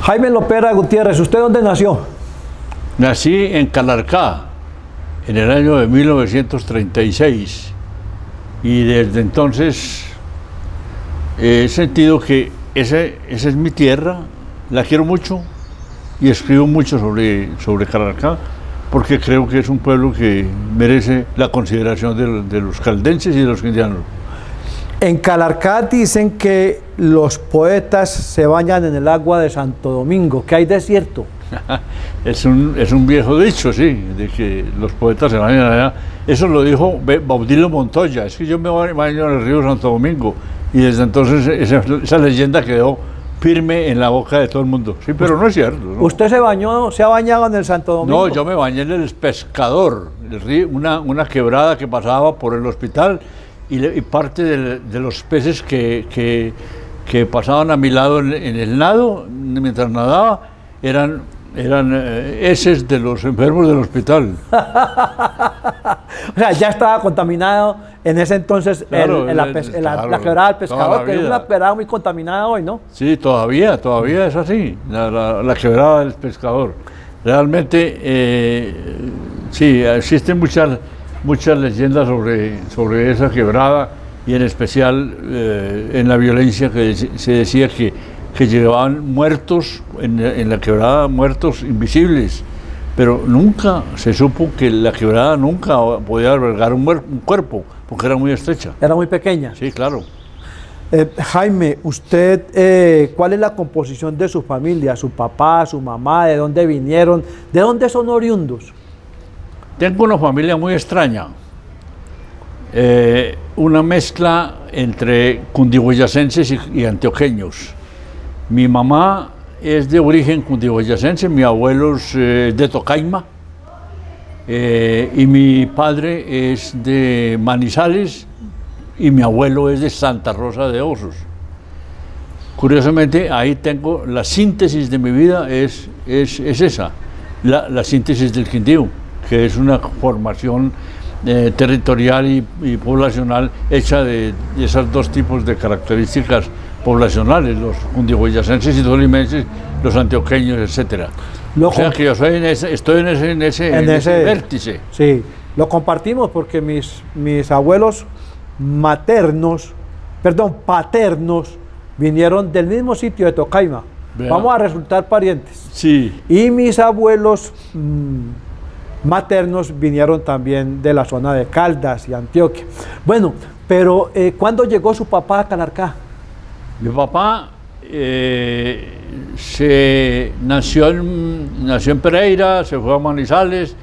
Jaime Lopera Gutiérrez, ¿usted dónde nació? Nací en Calarcá en el año de 1936 y desde entonces he sentido que esa es mi tierra, la quiero mucho y escribo mucho sobre Calarcá porque creo que es un pueblo que merece la consideración de los caldenses y de los quindianos. En Calarcá dicen que los poetas se bañan en el agua de Santo Domingo, que hay desierto. Es un viejo dicho, sí, de que los poetas se bañan allá. Eso lo dijo Baudilio Montoya, es que yo me baño en el río Santo Domingo, y desde entonces esa leyenda quedó firme en la boca de todo el mundo. Sí, pero no es cierto, ¿no? ¿Usted se ha bañado en el Santo Domingo? No, yo me bañé en el Pescador, el río, una quebrada que pasaba por el hospital, y parte de los peces que pasaban a mi lado en el nado, mientras nadaba, eran heces de los enfermos del hospital. O sea, ya estaba contaminado en ese entonces, claro, la quebrada del Pescador, que es una quebrada muy contaminada hoy, ¿no? Sí, todavía es así, la quebrada del Pescador. Realmente, sí, existen muchas leyendas sobre esa quebrada, y en especial en la violencia que se decía que llevaban muertos en la quebrada, muertos invisibles, pero nunca se supo que la quebrada nunca podía albergar un cuerpo, porque era muy estrecha. Era muy pequeña. Sí, claro. Jaime, usted, ¿cuál es la composición de su familia? ¿Su papá, su mamá? ¿De dónde vinieron? ¿De dónde son oriundos? Tengo una familia muy extraña, una mezcla entre cundiboyacenses y antioqueños. Mi mamá es de origen cundiboyacense, mi abuelo es de Tocaima, y mi padre es de Manizales, y mi abuelo es de Santa Rosa de Osos. Curiosamente, ahí tengo la síntesis de mi vida, es esa, la síntesis del Quindío, que es una formación territorial y poblacional hecha de esos dos tipos de características poblacionales, los cundiboyacenses y tolimenses, los antioqueños, etc. O sea que yo estoy en ese vértice. Sí, lo compartimos porque mis abuelos paternos, vinieron del mismo sitio de Tocaima. Vea. Vamos a resultar parientes. Sí. Y mis abuelos maternos vinieron también de la zona de Caldas y Antioquia. Bueno, pero ¿cuándo llegó su papá a Calarcá? Mi papá nació en Pereira, se fue a Manizales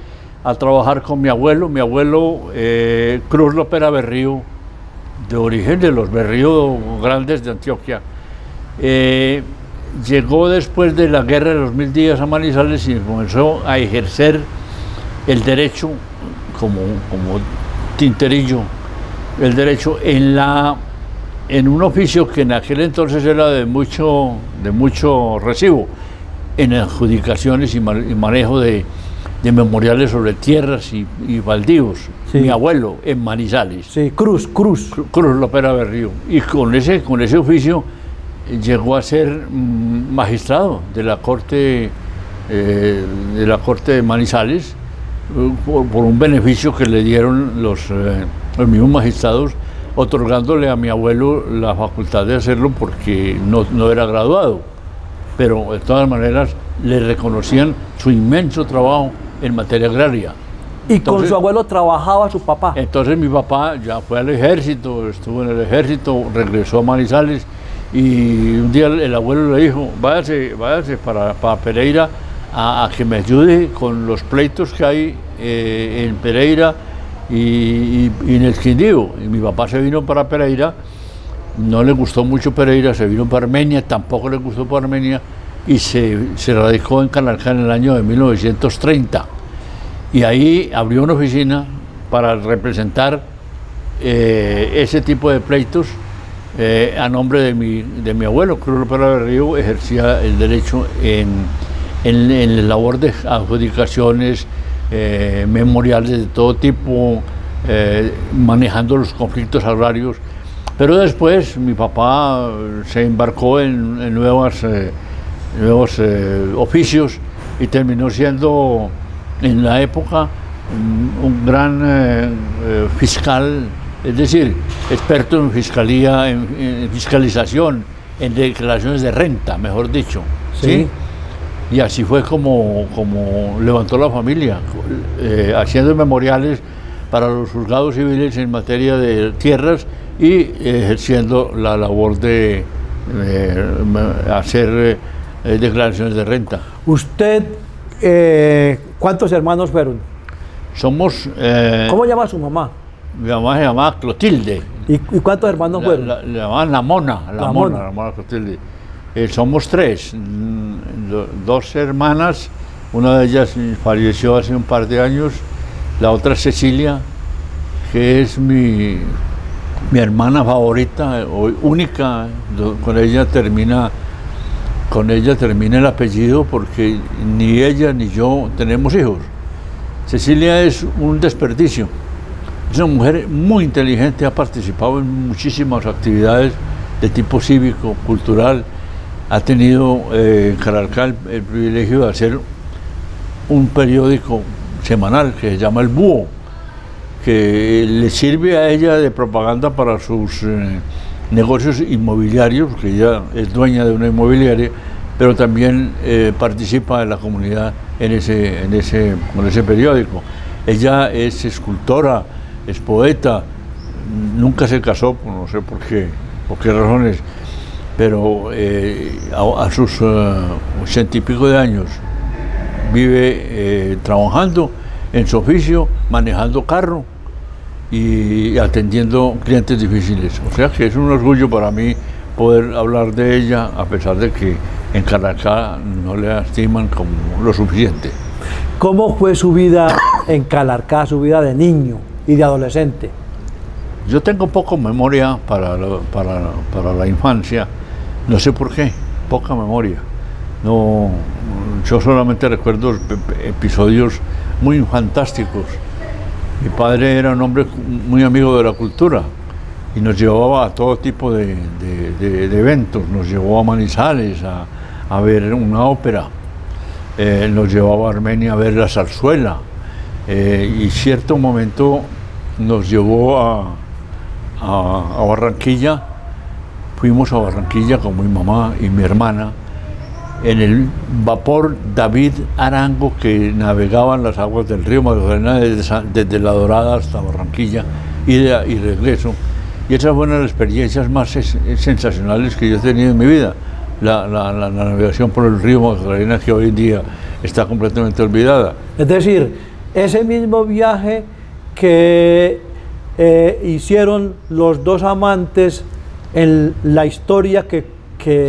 a trabajar con mi abuelo. Mi abuelo, Cruz Lopera Berrío, de origen de los Berrío grandes de Antioquia. Llegó después de la Guerra de los 1000 días a Manizales y comenzó a ejercer el derecho como tinterillo, el derecho en un oficio que en aquel entonces era de mucho recibo, en adjudicaciones y manejo de memoriales sobre tierras y baldíos. Sí. Mi abuelo en Manizales. Sí, Cruz Lopera Berrío. Y con ese oficio llegó a ser magistrado de la corte de Manizales, por un beneficio que le dieron los mismos magistrados, otorgándole a mi abuelo la facultad de hacerlo porque no era graduado, pero de todas maneras le reconocían su inmenso trabajo en materia agraria. ¿Y entonces, con su abuelo trabajaba su papá? Entonces mi papá ya fue al ejército, estuvo en el ejército, regresó a Manizales, y un día el abuelo le dijo: váyase para Pereira a que me ayude con los pleitos que hay en Pereira y en el Quindío. Y mi papá se vino para Pereira, no le gustó mucho Pereira, se vino para Armenia, tampoco le gustó para Armenia, y se radicó en Calarcá en el año de 1930. Y ahí abrió una oficina para representar ese tipo de pleitos a nombre de mi abuelo. Cruz Lopera Berrío ejercía el derecho en la labor de adjudicaciones, memoriales de todo tipo, manejando los conflictos agrarios. Pero después mi papá se embarcó en nuevas oficios y terminó siendo en la época un gran fiscal, es decir, experto en fiscalía, en fiscalización, en declaraciones de renta, mejor dicho. ¿Sí? Y así fue como levantó la familia, haciendo memoriales para los juzgados civiles en materia de tierras y ejerciendo la labor de hacer declaraciones de renta. ¿Usted cuántos hermanos fueron? Somos... ¿Cómo llama su mamá? Mi mamá se llamaba Clotilde. ¿Y cuántos hermanos fueron? Le llamaban la Mona Clotilde. Somos tres, dos hermanas, una de ellas falleció hace un par de años, la otra es Cecilia, que es mi hermana favorita, única, con ella termina el apellido porque ni ella ni yo tenemos hijos. Cecilia es un desperdicio, es una mujer muy inteligente, ha participado en muchísimas actividades de tipo cívico, cultural, ha tenido en Calarcá el privilegio de hacer un periódico semanal que se llama El Búho, que le sirve a ella de propaganda para sus negocios inmobiliarios, que ella es dueña de una inmobiliaria, pero también participa de la comunidad con ese periódico. Ella es escultora, es poeta, nunca se casó, no sé por qué razones, pero a sus 80 y pico de años vive trabajando en su oficio, manejando carro y atendiendo clientes difíciles. O sea que es un orgullo para mí poder hablar de ella, a pesar de que en Calarcá no le estiman como lo suficiente. ¿Cómo fue su vida en Calarcá, su vida de niño y de adolescente? Yo tengo poca memoria para la infancia, no sé por qué, poca memoria. No, yo solamente recuerdo episodios muy fantásticos. Mi padre era un hombre muy amigo de la cultura y nos llevaba a todo tipo de eventos. Nos llevó a Manizales a ver una ópera, nos llevaba a Armenia a ver la zarzuela y cierto momento nos llevó a Barranquilla. Fuimos a Barranquilla con mi mamá y mi hermana en el vapor David Arango que navegaba en las aguas del río Magdalena desde La Dorada hasta Barranquilla y regreso. Y esas fueron las experiencias más sensacionales que yo he tenido en mi vida. La navegación por el río Magdalena, que hoy en día está completamente olvidada. Es decir, ese mismo viaje que hicieron los dos amantes en la historia que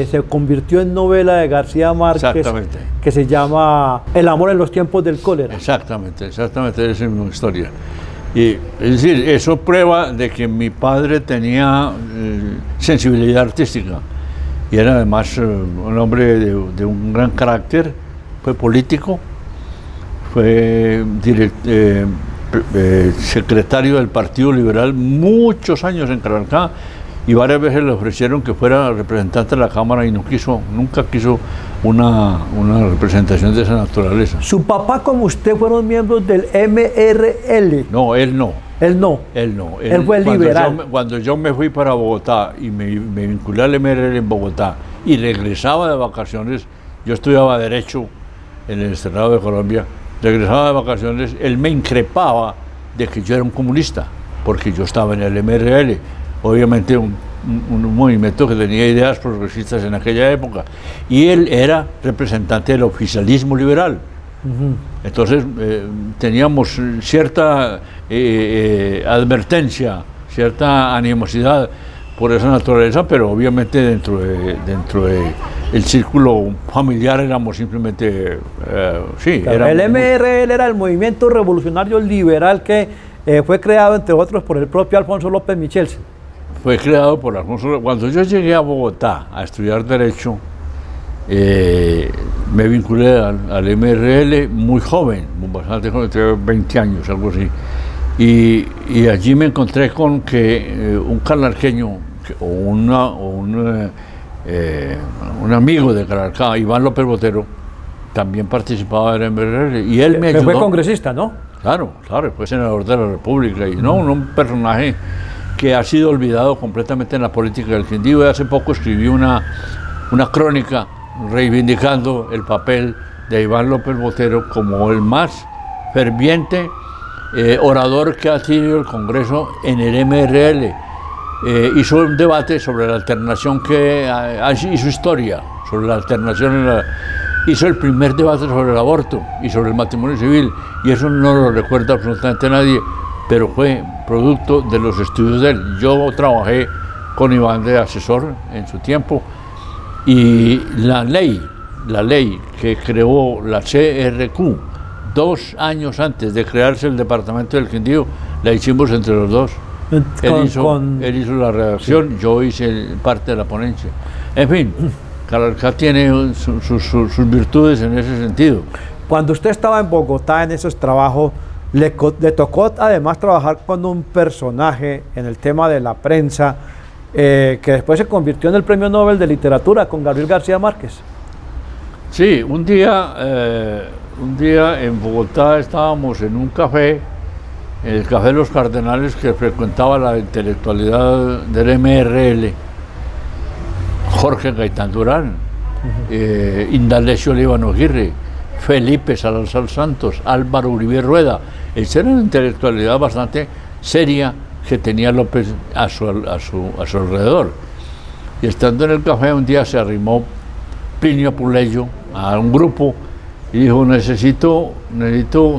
se convirtió en novela de García Márquez, que se llama El amor en los tiempos del cólera. Exactamente, esa es mi historia. Y, es decir, eso prueba de que mi padre tenía sensibilidad artística y era además un hombre de un gran carácter, fue político, fue secretario del Partido Liberal muchos años en Calarcá, y varias veces le ofrecieron que fuera representante de la Cámara y nunca quiso una representación de esa naturaleza. ¿Su papá como usted fueron miembros del MRL? No, él no. ¿Él no? Él no. Él fue liberal. Cuando yo me fui para Bogotá y me vinculé al MRL en Bogotá y regresaba de vacaciones, yo estudiaba Derecho en el Externado de Colombia, regresaba de vacaciones, él me increpaba de que yo era un comunista, porque yo estaba en el MRL. Obviamente un movimiento que tenía ideas progresistas en aquella época, y él era representante del oficialismo liberal. Entonces teníamos cierta advertencia, cierta animosidad por esa naturaleza, pero obviamente dentro de el círculo familiar éramos simplemente, sí. Claro, el MRL era el Movimiento Revolucionario Liberal que fue creado, entre otros, por el propio Alfonso López Michelsen. Fue creado por Alfonso. Cuando yo llegué a Bogotá a estudiar Derecho, me vinculé al MRL muy joven, bastante joven, tenía 20 años, algo así. Y allí me encontré con que un calarqueño o un un amigo de Calarcá, Iván López Botero, también participaba del MRL y él me ayudó. Fue congresista, ¿no? Claro, fue senador de la República y no, un personaje que ha sido olvidado completamente en la política del Quindío. Y hace poco escribí una crónica reivindicando el papel de Iván López Botero como el más ferviente orador que ha tenido el Congreso en el MRL. Hizo un debate sobre la alternación hizo historia sobre la alternación, hizo el primer debate sobre el aborto y sobre el matrimonio civil, y eso no lo recuerda absolutamente nadie, pero fue producto de los estudios de él. Yo trabajé con Iván de asesor en su tiempo, y la ley que creó la CRQ 2 años antes de crearse el departamento del Quindío, la hicimos entre los dos. Él hizo la redacción, sí. Yo hice parte de la ponencia. En fin, Calarcá tiene sus virtudes en ese sentido. Cuando usted estaba en Bogotá en esos trabajos, le tocó además trabajar con un personaje en el tema de la prensa, que después se convirtió en el Premio Nobel de Literatura con Gabriel García Márquez. Sí, un día en Bogotá estábamos en un café, el Café Los Cardenales, que frecuentaba la intelectualidad del MRL, Jorge Gaitán Durán, Indalecio Líbano Aguirre, Felipe Salazar Santos, Álvaro Uribe Rueda. Esa era una intelectualidad bastante seria que tenía López a su alrededor. Y estando en el café, un día se arrimó Plinio Puleyo a un grupo y dijo: necesito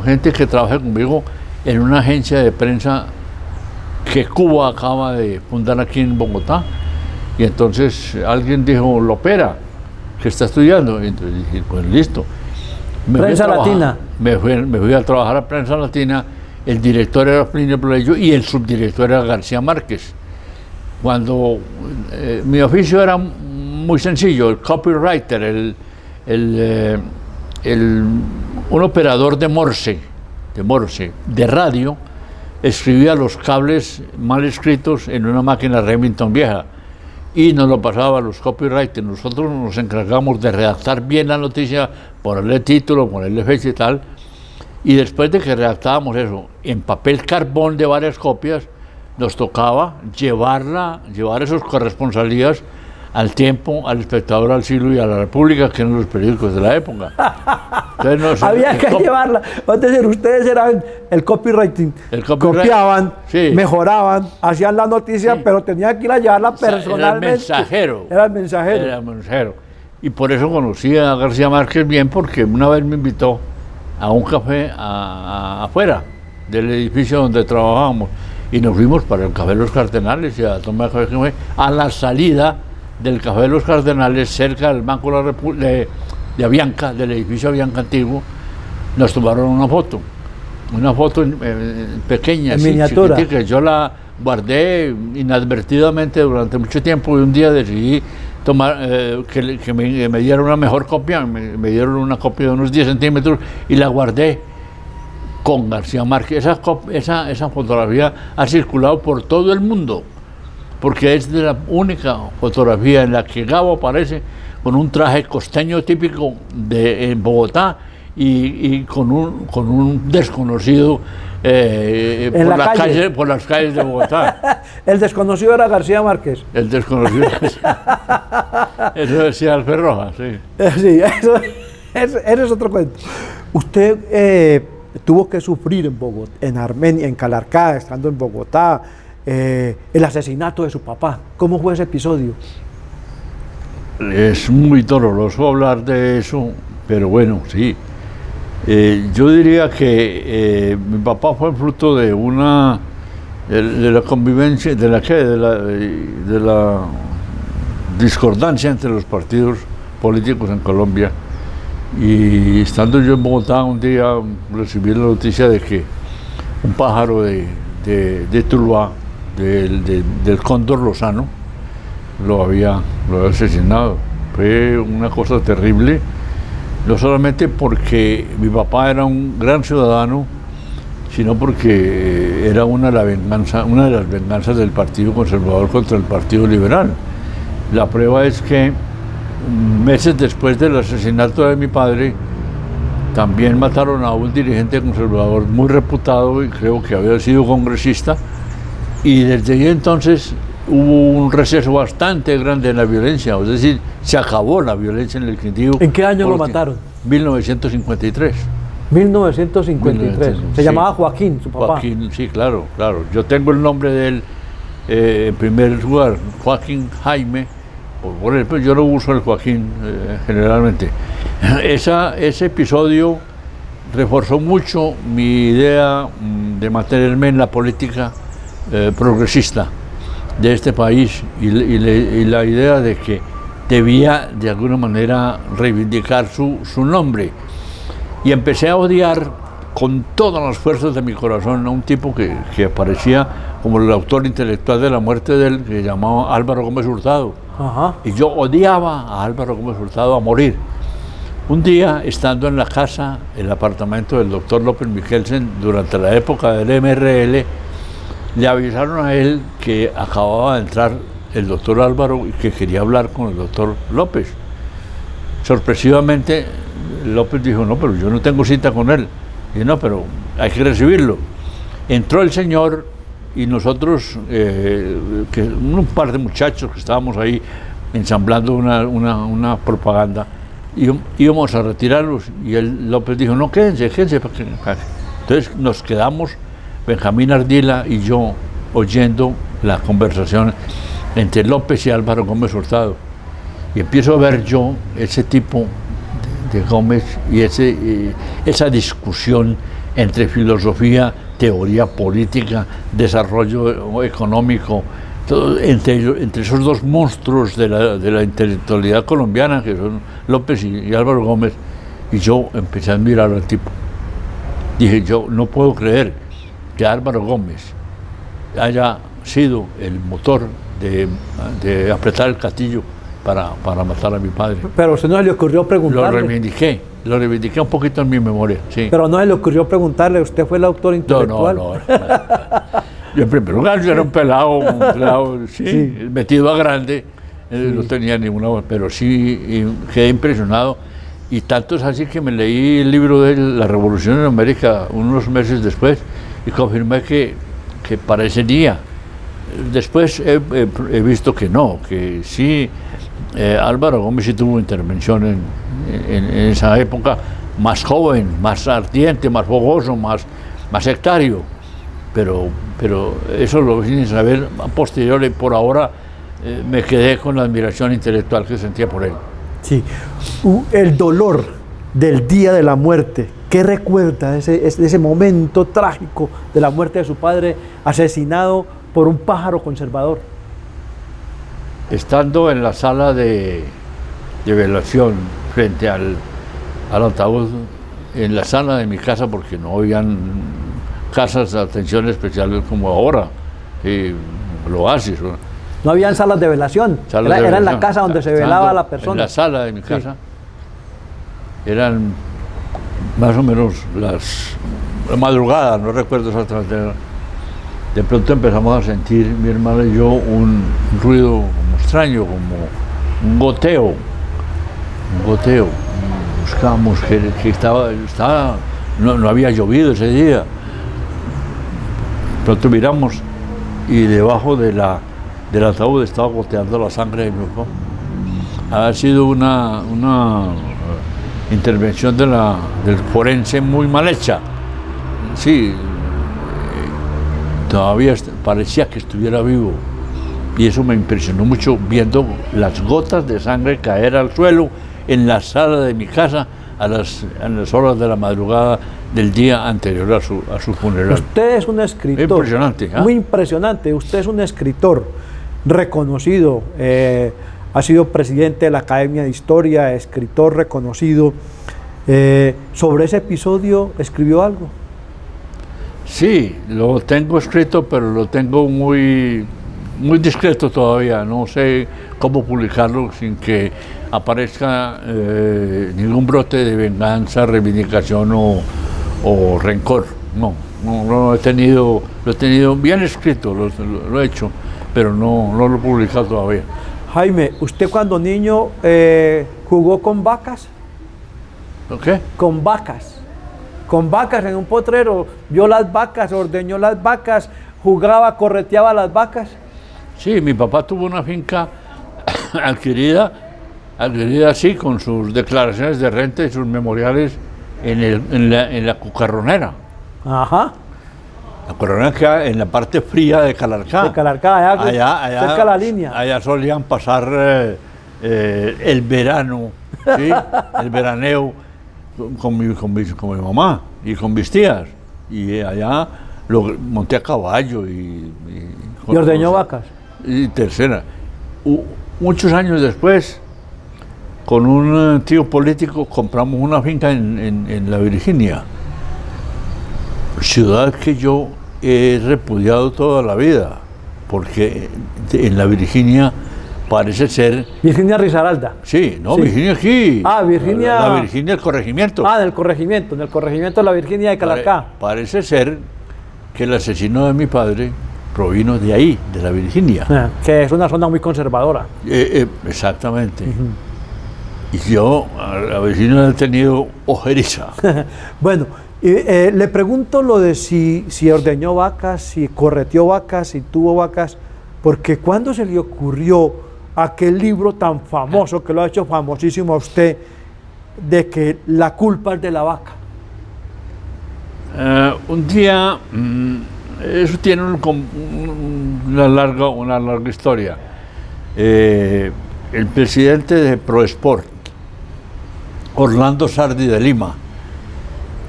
gente que trabaje conmigo en una agencia de prensa que Cuba acaba de fundar aquí en Bogotá. Y entonces alguien dijo: Lopera, que está estudiando. Y entonces dije: pues listo. Prensa Latina. Me fui a trabajar a Prensa Latina. El director era Plinio Puleyo y el subdirector era García Márquez. Cuando mi oficio era muy sencillo, el copywriter, un operador de Morse, de radio, escribía los cables mal escritos en una máquina Remington vieja y nos lo pasaba a los copywriters. Nosotros nos encargamos de redactar bien la noticia, ponerle título, ponerle fecha y tal, y después de que redactábamos eso en papel carbón de varias copias, nos tocaba llevar esas corresponsalías al Tiempo, al Espectador, al Siglo y a la República, que eran los periódicos de la época. Entonces, había que llevarla. Es decir, ustedes eran el copywriting, copiaban, sí, mejoraban, hacían la noticia, sí, pero tenían que ir a llevarla personalmente. Era el mensajero. Era el mensajero. Era el mensajero. Y por eso conocí a García Márquez bien, porque una vez me invitó a un café afuera del edificio donde trabajábamos, y nos fuimos para el Café Los Cardenales y a tomar café a la salida del Café de los Cardenales, cerca del Banco de Avianca, del edificio Avianca antiguo. Nos tomaron una foto pequeña, en miniatura, que yo la guardé inadvertidamente durante mucho tiempo, y un día decidí tomar, que me dieron una mejor copia, me dieron una copia de unos 10 centímetros y la guardé con García Márquez. Esa fotografía ha circulado por todo el mundo, porque es de la única fotografía en la que Gabo aparece con un traje costeño típico en Bogotá y con un desconocido por las calles de Bogotá. El desconocido era García Márquez. El desconocido. Eso decía Alfred Rojas, sí. Sí, eso es otro cuento. Usted tuvo que sufrir en Bogotá, en Armenia, en Calarcá, estando en Bogotá, el asesinato de su papá. ¿Cómo fue ese episodio? Es muy doloroso hablar de eso, pero bueno, sí. Yo diría que mi papá fue fruto de la convivencia, de la discordancia entre los partidos políticos en Colombia. Y estando yo en Bogotá, un día recibí la noticia de que un pájaro de Tuluá, del cóndor Lozano, lo había asesinado. Fue una cosa terrible, no solamente porque mi papá era un gran ciudadano, sino porque era una de las venganzas del Partido Conservador contra el Partido Liberal. La prueba es que meses después del asesinato de mi padre, también mataron a un dirigente conservador muy reputado y creo que había sido congresista, y desde ahí entonces hubo un receso bastante grande en la violencia, es decir, se acabó la violencia en el Quindío. ¿En qué año lo mataron? 1953. 1953. Se sí. llamaba Joaquín, su papá. Joaquín, sí, claro. Yo tengo el nombre de él en primer lugar, Joaquín Jaime, por él, pero yo no uso el Joaquín generalmente. Ese episodio reforzó mucho mi idea de mantenerme en la política progresista de este país y la idea de que debía de alguna manera reivindicar su nombre. Y empecé a odiar con todas las fuerzas de mi corazón a un tipo que aparecía como el autor intelectual de la muerte de él, que se llamaba Álvaro Gómez Hurtado. Ajá. Y yo odiaba a Álvaro Gómez Hurtado a morir. Un día, estando en la casa, el apartamento del doctor López Michelsen, durante la época del MRL, le avisaron a él que acababa de entrar el doctor Álvaro y que quería hablar con el doctor López. Sorpresivamente, López dijo, no, pero yo no tengo cita con él. Y no, pero hay que recibirlo. Entró el señor y nosotros, un par de muchachos que estábamos ahí ensamblando una propaganda, íbamos a retirarlos y López dijo, no, quédense. Entonces nos quedamos, Benjamín Ardila y yo, oyendo la conversación entre López y Álvaro Gómez Hurtado. Y empiezo a ver yo ese tipo de Gómez y esa discusión entre filosofía, teoría política, desarrollo económico, todo, entre esos dos monstruos de la intelectualidad colombiana, que son López y Álvaro Gómez, y yo empecé a admirar al tipo. Dije, yo no puedo creer que Álvaro Gómez haya sido el motor de apretar el castillo para matar a mi padre. Pero a usted no se le ocurrió preguntarle. Lo reivindiqué un poquito en mi memoria, sí. Pero no se le ocurrió preguntarle, ¿usted fue el autor intelectual? No. Yo en primer lugar yo era un pelado sí, metido a grande, no tenía ninguna voz, pero sí quedé impresionado. Y tanto es así que me leí el libro de La Revolución en América unos meses después y confirmé que parecería. Después he visto que no, que sí, Álvaro Gómez sí tuvo intervención en esa época, más joven, más ardiente, más fogoso, más sectario, pero eso lo vine a saber a posteriori. Por ahora me quedé con la admiración intelectual que sentía por él. Sí, el dolor del día de la muerte, ¿qué recuerda de ese momento trágico de la muerte de su padre asesinado por un pájaro conservador? Estando en la sala de velación frente al ataúd, en la sala de mi casa, porque no habían casas de atención especial como ahora, lo oasis. No habían salas de velación, era en la casa donde se velaba a la persona. En la sala de mi casa, eran más o menos la madrugada, no recuerdo exactamente. De pronto empezamos a sentir, mi hermana y yo, un ruido como extraño, como un goteo. Buscamos que no había llovido ese día. De pronto miramos y debajo del ataúd estaba goteando la sangre de mi papá. Había sido una intervención del forense muy mal hecha. Sí, todavía parecía que estuviera vivo. Y eso me impresionó mucho, viendo las gotas de sangre caer al suelo en la sala de mi casa a las horas de la madrugada del día anterior a su funeral. Usted es un escritor. Impresionante. Muy impresionante. Usted es un escritor reconocido. Ha sido presidente de la Academia de Historia, escritor reconocido. ¿Sobre ese episodio escribió algo? Sí, lo tengo escrito, pero lo tengo muy discreto todavía. No sé cómo publicarlo sin que aparezca ningún brote de venganza, reivindicación o rencor. No, lo he tenido bien escrito, lo he hecho, pero no lo he publicado todavía. Jaime, ¿usted cuando niño jugó con vacas? ¿Qué? Con vacas. Con vacas en un potrero. Vio las vacas, ordeñó las vacas, jugaba, correteaba las vacas. Sí, mi papá tuvo una finca adquirida así, con sus declaraciones de renta y sus memoriales en la Cucarronera. Ajá. La Cucarronera queda en la parte fría de Calarcá. De Calarcá, allá cerca de la línea. Allá solían pasar el verano, ¿sí? El veraneo con mi mamá y con mis tías. Y allá monté a caballo y ordeñó vacas. Y tercera. Muchos años después, con un tío político, compramos una finca en la Virginia, ciudad que yo he repudiado toda la vida, porque en la Virginia parece ser... Virginia Risaralda. Sí, no, sí. Virginia aquí. Ah, Virginia... La Virginia del corregimiento. Ah, del corregimiento, en el corregimiento de la Virginia de Calarcá. Parece ser que el asesino de mi padre provino de ahí, de la Virginia. Que es una zona muy conservadora. Exactamente. Y yo a Virginia he tenido ojeriza. Bueno, le pregunto lo de si ordeñó vacas, si correteó vacas, si tuvo vacas, porque ¿cuándo se le ocurrió aquel libro tan famoso, que lo ha hecho famosísimo a usted, de que la culpa es de la vaca? Un día... eso tiene una larga historia. El presidente de ProSport, Orlando Sardi de Lima,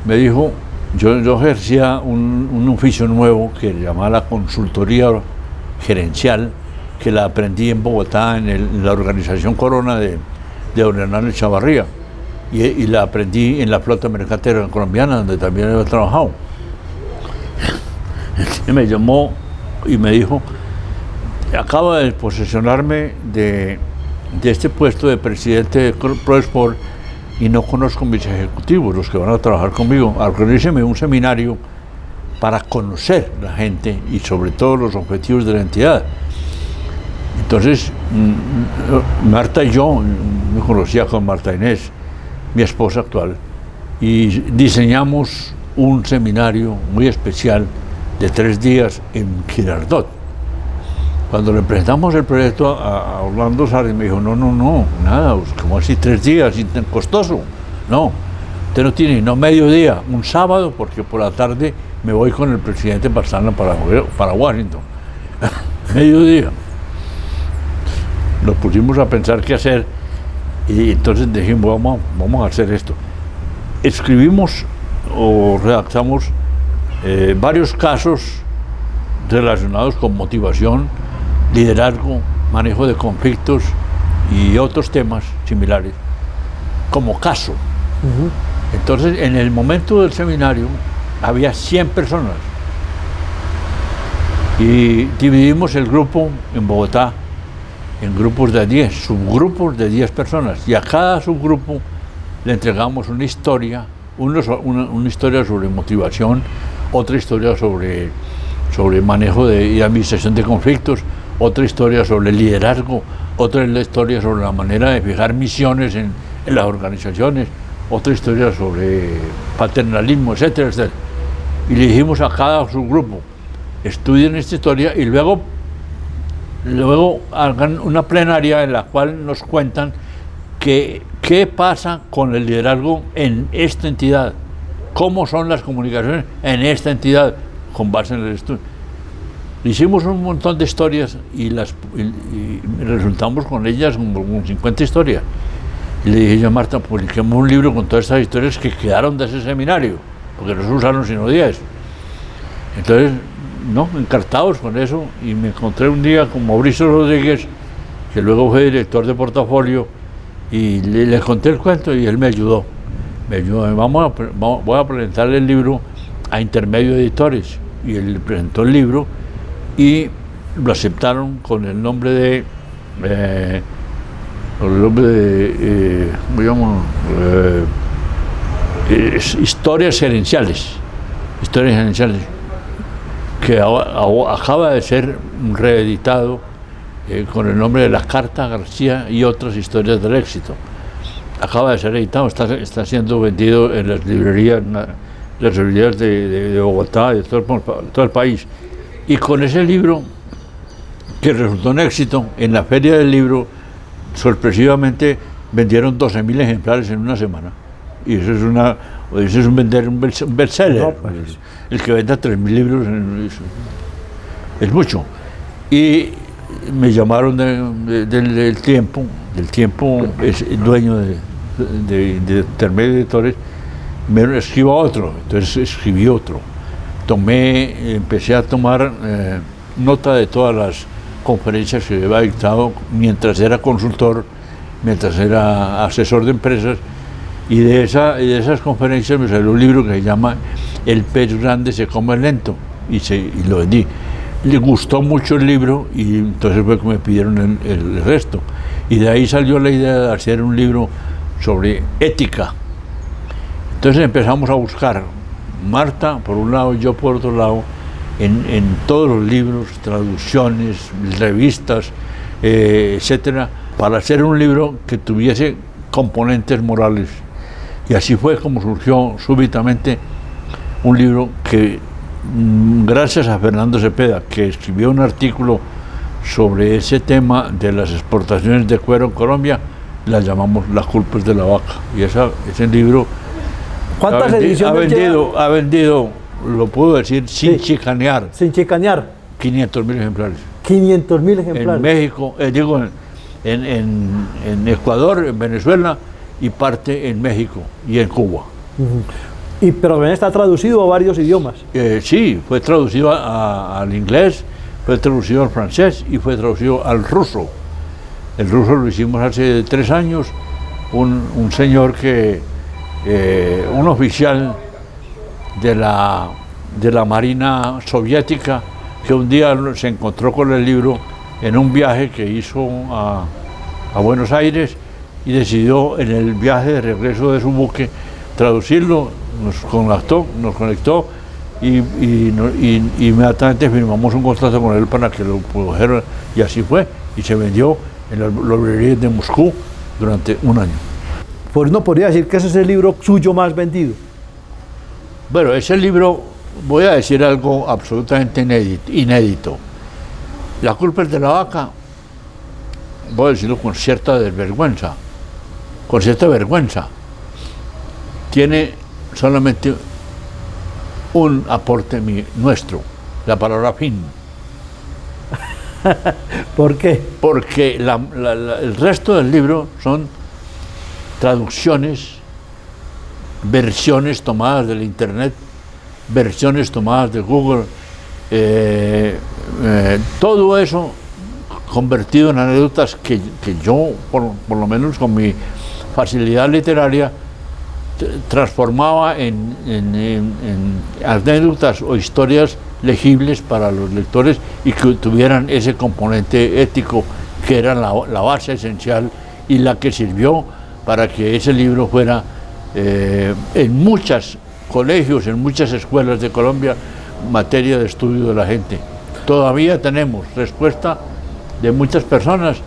me dijo, yo ejercía un oficio nuevo que se llamaba la consultoría gerencial, que la aprendí en Bogotá, en la organización Corona de don Hernán Chavarría, y la aprendí en la flota mercantera colombiana, donde también he trabajado. Me llamó y me dijo, acabo de posesionarme de este puesto de presidente de ProSport y no conozco mis ejecutivos, los que van a trabajar conmigo. Organíceme un seminario para conocer la gente y sobre todo los objetivos de la entidad. Entonces, Marta y yo, me conocía con Marta Inés, mi esposa actual, y diseñamos un seminario muy especial de 3 días en Girardot. Cuando le presentamos el proyecto a Orlando Sardi, me dijo, no, nada, como así 3 días, y tan costoso. No, usted no tiene, no mediodía, un sábado, porque por la tarde me voy con el presidente Pastrana para Washington. Mediodía. Nos pusimos a pensar qué hacer, y entonces dijimos, vamos a hacer esto. Escribimos o redactamos varios casos relacionados con motivación, liderazgo, manejo de conflictos y otros temas similares, como caso. Entonces, en el momento del seminario había 100 personas y dividimos el grupo en Bogotá en grupos de 10, subgrupos de 10 personas, y a cada subgrupo le entregamos una historia, una historia sobre motivación, otra historia sobre manejo y administración de conflictos, otra historia sobre liderazgo, otra historia sobre la manera de fijar misiones en las organizaciones, otra historia sobre paternalismo, etcétera, etcétera. Y le dijimos a cada subgrupo, estudien esta historia y luego hagan una plenaria en la cual nos cuentan qué pasa con el liderazgo en esta entidad, cómo son las comunicaciones en esta entidad, con base en el estudio. Hicimos un montón de historias y resultamos con ellas como 50 historias. Y le dije yo a Marta, publiquemos un libro con todas estas historias que quedaron de ese seminario, porque no se usaron sino 10. Entonces, encartados con eso, y me encontré un día con Mauricio Rodríguez, que luego fue director de portafolio, y le conté el cuento y él me ayudó. Voy a presentarle el libro a Intermedio Editores, y él le presentó el libro y lo aceptaron con el nombre de Historias Gerenciales, que acaba de ser reeditado con el nombre de La Carta García y otras historias del éxito. Acaba de ser editado, está siendo vendido en las librerías de Bogotá y de todo el país. Y con ese libro, que resultó un éxito, en la Feria del Libro, sorpresivamente vendieron 12.000 ejemplares en una semana. Y eso es un bestseller. No, pues. El que venda 3.000 libros es mucho. Y me llamaron del Tiempo es dueño de Intermedio Editores, me escriba otro, entonces escribí otro. Empecé a tomar nota de todas las conferencias que había dictado mientras era consultor, mientras era asesor de empresas, y de esas conferencias me salió un libro que se llama El pez grande se come lento, y lo vendí. Le gustó mucho el libro y entonces fue que me pidieron el resto. Y de ahí salió la idea de hacer un libro sobre ética. Entonces empezamos a buscar, Marta por un lado y yo por otro lado, en todos los libros, traducciones, revistas, etcétera, para hacer un libro que tuviese componentes morales. Y así fue como surgió súbitamente un libro que, gracias a Fernando Cepeda, que escribió un artículo sobre ese tema de las exportaciones de cuero en Colombia, la llamamos Las culpas de la vaca. Y ese libro ¿cuántas ediciones ha vendido, lo puedo decir sin chicanear, 500.000 ejemplares. 500.000 ejemplares. En México, en Ecuador, en Venezuela, y parte en México y en Cuba. Pero también está traducido a varios idiomas. Sí, fue traducido al inglés, fue traducido al francés y fue traducido al ruso. El ruso lo hicimos hace 3 años. Un señor un oficial de la Marina Soviética, que un día se encontró con el libro en un viaje que hizo a Buenos Aires, y decidió en el viaje de regreso de su buque traducirlo. Nos conectó y inmediatamente firmamos un contrato con él para que lo produjeran, y así fue, y se vendió en las librerías de Moscú durante 1 año. Pues no podría decir que ese es el libro suyo más vendido. Bueno, ese libro, voy a decir algo absolutamente inédito. La culpa es de la vaca, voy a decirlo con cierta vergüenza. Tiene solamente un aporte nuestro, la palabra fin. ¿Por qué? Porque el resto del libro son traducciones, versiones tomadas del internet, versiones tomadas de Google, todo eso convertido en anécdotas que yo, por lo menos con mi facilidad literaria, transformaba en anécdotas o historias legibles para los lectores y que tuvieran ese componente ético que era la base esencial y la que sirvió para que ese libro fuera en muchos colegios, en muchas escuelas de Colombia, materia de estudio de la gente. Todavía tenemos respuesta de muchas personas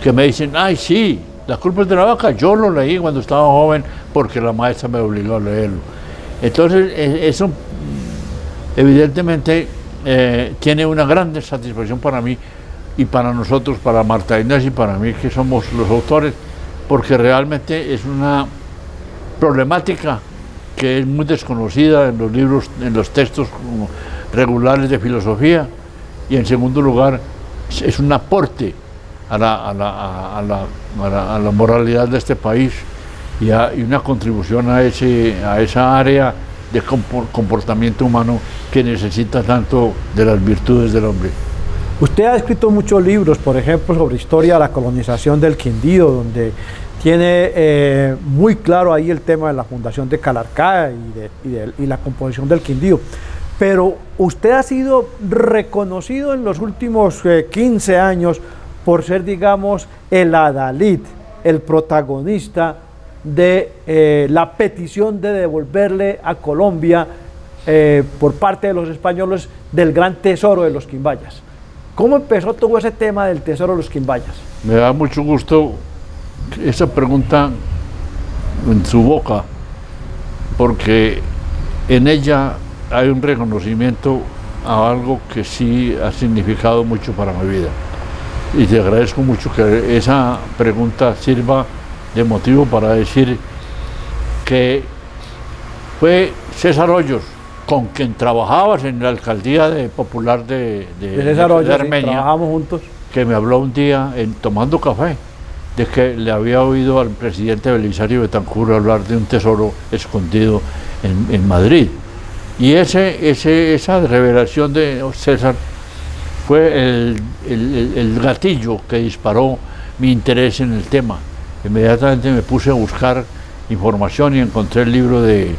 que me dicen: ay, sí, Las culpas de la vaca, yo lo leí cuando estaba joven porque la maestra me obligó a leerlo. Entonces, eso evidentemente tiene una gran satisfacción para mí y para nosotros, para Marta Inés y para mí, que somos los autores, porque realmente es una problemática que es muy desconocida en los libros, en los textos regulares de filosofía, y en segundo lugar es un aporte a la moralidad de este país y una contribución a esa área de comportamiento humano que necesita tanto de las virtudes del hombre. Usted ha escrito muchos libros, por ejemplo, sobre historia de la colonización del Quindío, donde tiene muy claro ahí el tema de la fundación de Calarcá y la composición del Quindío. Pero usted ha sido reconocido en los últimos 15 años por ser, digamos, el adalid, el protagonista de la petición de devolverle a Colombia por parte de los españoles del gran tesoro de los Quimbayas. ¿Cómo empezó todo ese tema del tesoro de los Quimbayas? Me da mucho gusto esa pregunta en su boca, porque en ella hay un reconocimiento a algo que sí ha significado mucho para mi vida. Y te agradezco mucho que esa pregunta sirva de motivo para decir que fue César Hoyos, con quien trabajabas en la alcaldía popular de César Hoyos, Armenia, sí, trabajamos juntos. que me habló un día tomando café, de que le había oído al presidente Belisario Betancur hablar de un tesoro escondido en Madrid. Y esa revelación de César fue el gatillo que disparó mi interés en el tema. Inmediatamente me puse a buscar información y encontré el libro de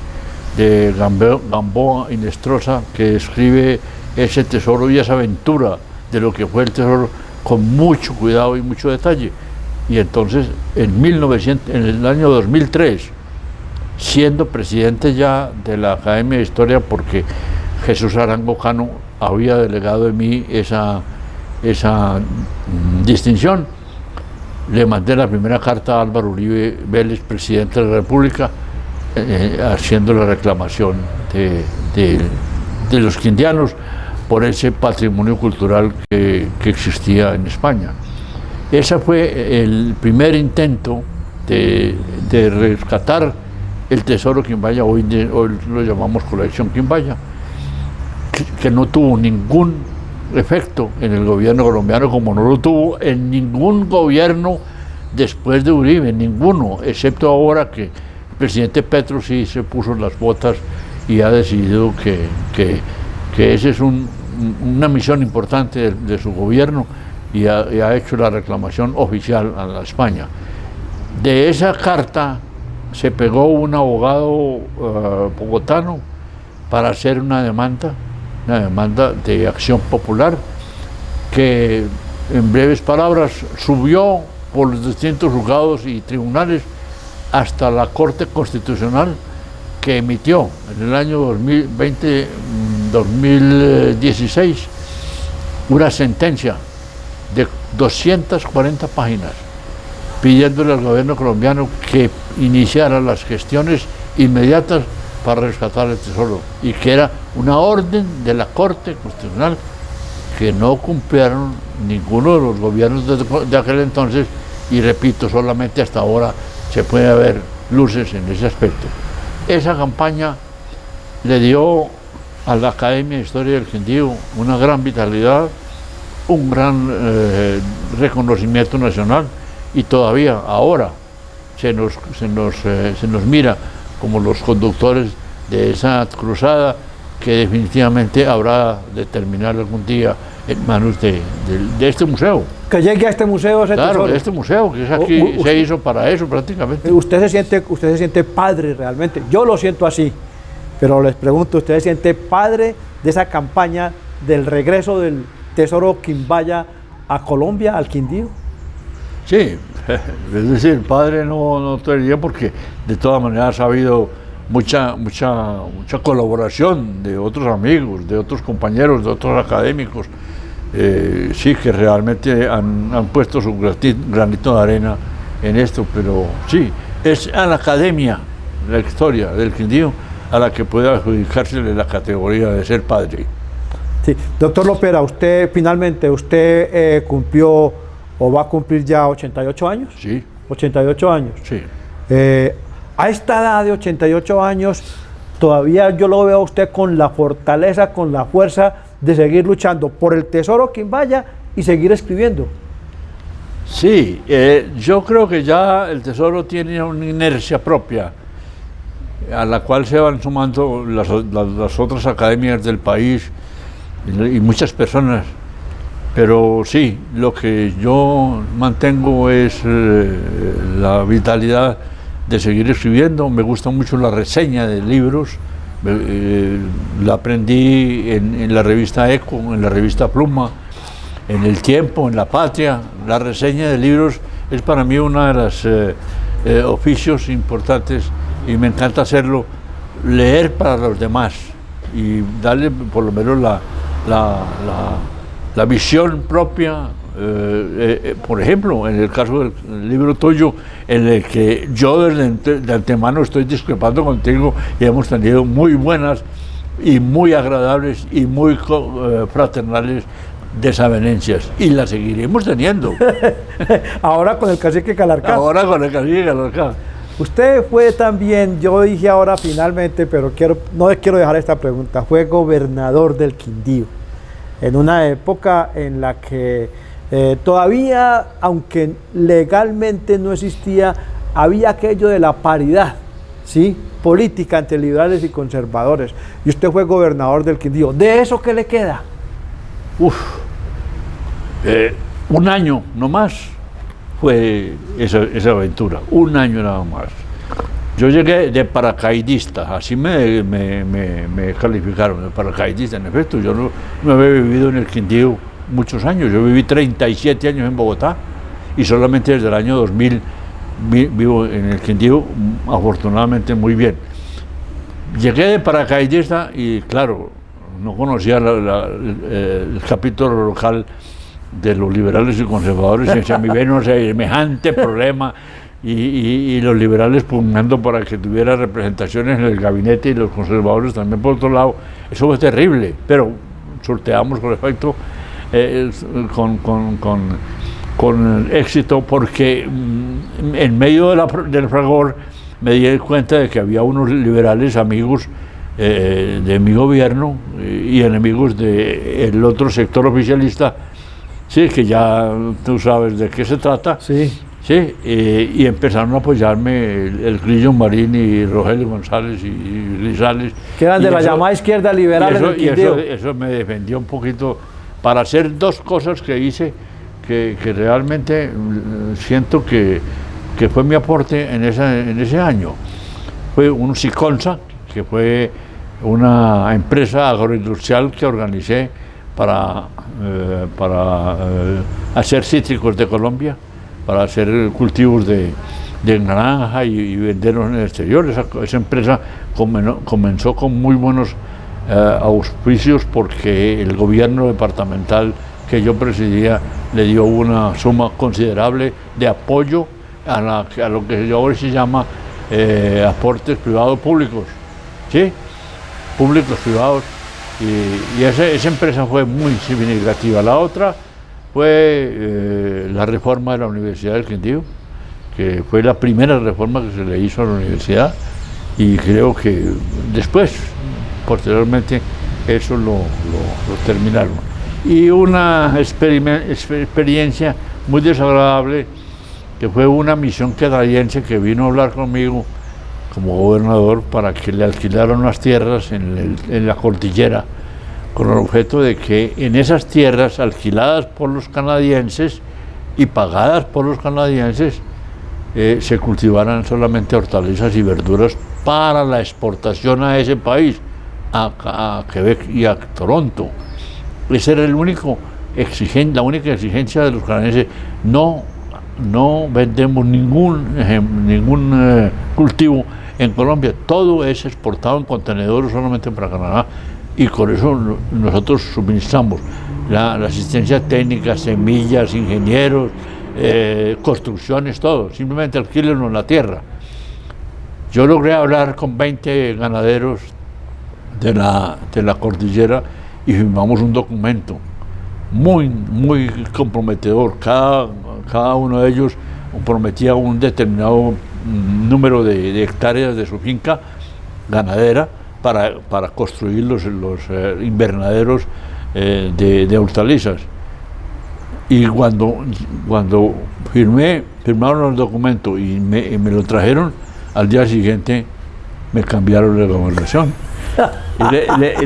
Gamboa y Nestrosa, que describe ese tesoro y esa aventura de lo que fue el tesoro con mucho cuidado y mucho detalle. Y entonces en el año 2003, siendo presidente ya de la Academia de Historia, porque Jesús Arango Cano había delegado en mí esa distinción, le mandé la primera carta a Álvaro Uribe Vélez, presidente de la República, haciendo la reclamación de los quindianos por ese patrimonio cultural que existía en España. Ese fue el primer intento de rescatar el tesoro Quimbaya, hoy lo llamamos colección Quimbaya, que no tuvo ningún efecto en el gobierno colombiano, como no lo tuvo en ningún gobierno después de Uribe, ninguno, excepto ahora que el presidente Petro sí se puso las botas y ha decidido que esa es una misión importante de su gobierno, y ha hecho la reclamación oficial a la España. De esa carta se pegó un abogado bogotano para hacer una demanda de acción popular, que en breves palabras subió por los distintos juzgados y tribunales hasta la Corte Constitucional, que emitió en el año 2016 una sentencia de 240 páginas pidiéndole al gobierno colombiano que iniciara las gestiones inmediatas para rescatar el tesoro, y que era una orden de la Corte Constitucional que no cumplieron ninguno de los gobiernos de aquel entonces, y repito, solamente hasta ahora se puede ver luces en ese aspecto. Esa campaña le dio a la Academia de Historia del Quindío una gran vitalidad, un gran reconocimiento nacional, y todavía ahora se nos mira como los conductores de esa cruzada, que definitivamente habrá de terminar algún día en manos de este museo. Que llegue a este museo ese claro, tesoro. Este museo, que es aquí, se hizo para eso prácticamente. Usted se siente padre realmente. Yo lo siento así, pero les pregunto, ¿usted se siente padre de esa campaña del regreso del tesoro Quimbaya a Colombia, al Quindío? Sí, es decir, padre no te diría, porque de todas maneras ha habido mucha colaboración de otros amigos, de otros compañeros, de otros académicos, sí, que realmente han puesto su granito de arena en esto, pero sí, es a la Academia de la Historia del Quindío a la que puede adjudicársele la categoría de ser padre. Sí, doctor Lopera, usted finalmente, cumplió o va a cumplir ya 88 años. Sí. 88 años. Sí. A esta edad de 88 años, todavía yo lo veo a usted con la fortaleza, con la fuerza de seguir luchando por el tesoro Quimbaya y seguir escribiendo. Sí, yo creo que ya el tesoro tiene una inercia propia, a la cual se van sumando las otras academias del país y muchas personas. Pero sí, lo que yo mantengo es la vitalidad de seguir escribiendo. Me gusta mucho la reseña de libros, la aprendí en la revista Eco, en la revista Pluma, en El Tiempo, en La Patria. La reseña de libros es para mí uno de los oficios importantes, y me encanta hacerlo, leer para los demás y darle por lo menos la la visión propia. Por ejemplo, en el caso del libro tuyo, en el que yo de antemano estoy discrepando contigo y hemos tenido muy buenas y muy agradables y muy fraternales desavenencias, y las seguiremos teniendo. Ahora con el cacique Calarcá. Ahora con el cacique Calarcá. Usted fue también, yo dije ahora finalmente, pero no quiero dejar esta pregunta, fue gobernador del Quindío, en una época en la que todavía, aunque legalmente no existía, había aquello de la paridad, ¿sí?, política entre liberales y conservadores, y usted fue gobernador del Quindío. ¿De eso qué le queda? Un año nomás fue esa aventura, un año nada más. Yo llegué de paracaidista, así me calificaron, de paracaidista. En efecto, yo no había vivido en el Quindío muchos años. Yo viví 37 años en Bogotá y solamente desde el año 2000 vivo en el Quindío, afortunadamente muy bien. Llegué de paracaidista y claro, no conocía el capítulo local de los liberales y conservadores, y se me vino semejante problema y los liberales pugnando para que tuviera representaciones en el gabinete y los conservadores también por otro lado. Eso fue terrible, pero sorteamos con efecto, con éxito, porque en medio del fragor me di cuenta de que había unos liberales amigos de mi gobierno y enemigos del otro sector oficialista, sí, que ya tú sabes de qué se trata. Sí. Sí, y empezaron a apoyarme el Grillo Marín y Rogelio González y Grisales. Que eran de la llamada izquierda liberal en el Quindío. Eso me defendió un poquito para hacer dos cosas que hice que realmente siento que fue mi aporte en ese año. Fue un Siconsa, que fue una empresa agroindustrial que organicé para hacer cítricos de Colombia, para hacer cultivos de naranja y venderlos en el exterior. Esa empresa comenzó con muy buenos auspicios, porque el gobierno departamental que yo presidía le dio una suma considerable de apoyo a lo que ahora se llama aportes privados públicos, ¿sí? Públicos privados, y esa empresa fue muy significativa. La otra fue la reforma de la Universidad del Quindío, que fue la primera reforma que se le hizo a la universidad, y creo que después, posteriormente, eso lo terminaron. Y una experiencia muy desagradable, que fue una misión canadiense que vino a hablar conmigo como gobernador para que le alquilaran unas tierras en la cordillera, con el objeto de que en esas tierras alquiladas por los canadienses y pagadas por los canadienses se cultivaran solamente hortalizas y verduras para la exportación a ese país, a Quebec y a Toronto. Esa era la única exigencia de los canadienses. No vendemos ningún cultivo en Colombia, todo es exportado en contenedores solamente para Canadá, y con eso nosotros suministramos la asistencia técnica, semillas, ingenieros, construcciones, todo. Simplemente alquílenos la tierra. Yo logré hablar con 20 ganaderos de la cordillera y firmamos un documento muy comprometedor. Cada uno de ellos prometía un determinado número de hectáreas de su finca ganadera para construir los invernaderos de hortalizas. Y cuando firmaron el documento y me lo trajeron, al día siguiente me cambiaron la gobernación. Y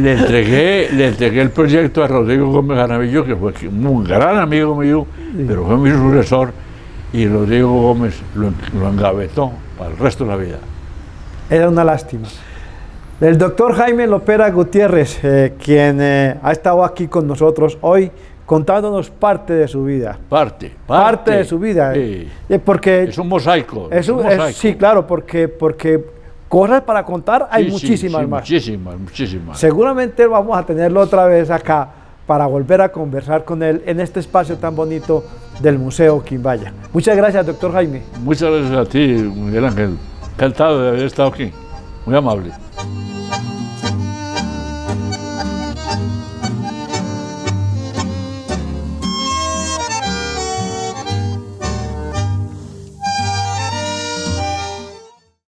le entregué el proyecto a Rodrigo Gómez Jaramillo, que fue un gran amigo mío, pero fue mi sucesor, y Rodrigo Gómez lo engavetó para el resto de la vida. Era una lástima. El doctor Jaime Lopera Gutiérrez, quien ha estado aquí con nosotros hoy, contándonos parte de su vida. Parte de su vida. Sí. Porque es un mosaico. Sí, claro, porque cosas para contar hay muchísimas más. Muchísimas. Seguramente vamos a tenerlo otra vez acá para volver a conversar con él en este espacio tan bonito del Museo Quimbaya. Muchas gracias, doctor Jaime. Muchas gracias a ti, Miguel Ángel. Encantado de haber estado aquí. Muy amable.